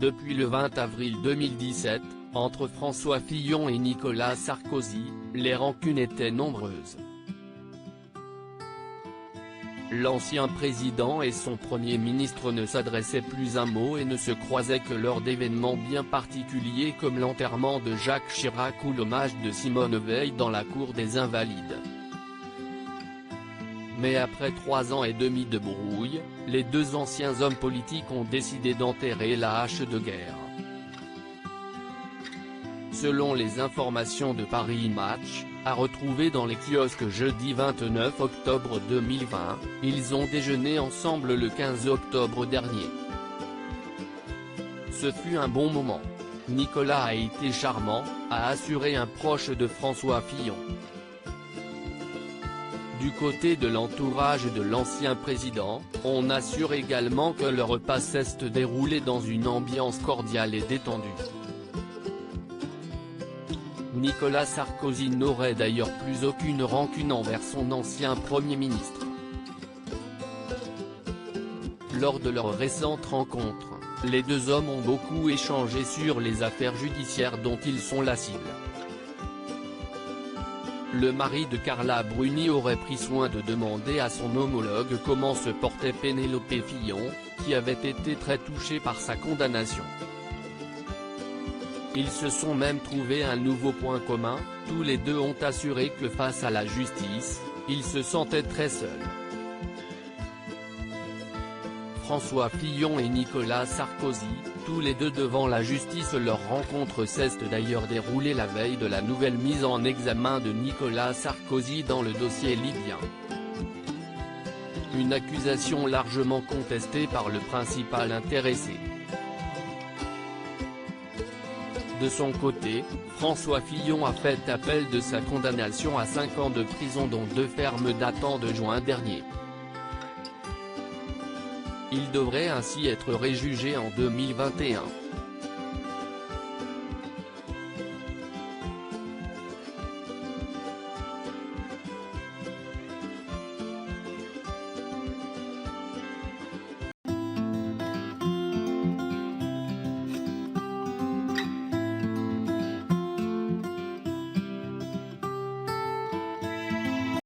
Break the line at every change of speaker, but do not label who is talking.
Depuis le 20 avril 2017, entre François Fillon et Nicolas Sarkozy, les rancunes étaient nombreuses. L'ancien président et son premier ministre ne s'adressaient plus un mot et ne se croisaient que lors d'événements bien particuliers comme l'enterrement de Jacques Chirac ou l'hommage de Simone Veil dans la cour des Invalides. Mais après 3 ans et demi de brouille, les deux anciens hommes politiques ont décidé d'enterrer la hache de guerre. Selon les informations de Paris Match, à retrouver dans les kiosques jeudi 29 octobre 2020, ils ont déjeuné ensemble le 15 octobre dernier. Ce fut un bon moment. Nicolas a été charmant, a assuré un proche de François Fillon. Du côté de l'entourage de l'ancien président, on assure également que le repas s'est déroulé dans une ambiance cordiale et détendue. Nicolas Sarkozy n'aurait d'ailleurs plus aucune rancune envers son ancien Premier ministre. Lors de leur récente rencontre, les deux hommes ont beaucoup échangé sur les affaires judiciaires dont ils sont la cible. Le mari de Carla Bruni aurait pris soin de demander à son homologue comment se portait Pénélope Fillon, qui avait été très touchée par sa condamnation. Ils se sont même trouvé un nouveau point commun, tous les deux ont assuré que face à la justice, ils se sentaient très seuls. François Fillon et Nicolas Sarkozy, tous les deux devant la justice. Leur rencontre s'est d'ailleurs déroulée la veille de la nouvelle mise en examen de Nicolas Sarkozy dans le dossier libyen. Une accusation largement contestée par le principal intéressé. De son côté, François Fillon a fait appel de sa condamnation à 5 ans de prison dont 2 fermes datant de juin dernier. Il devrait ainsi être réjugé en 2021.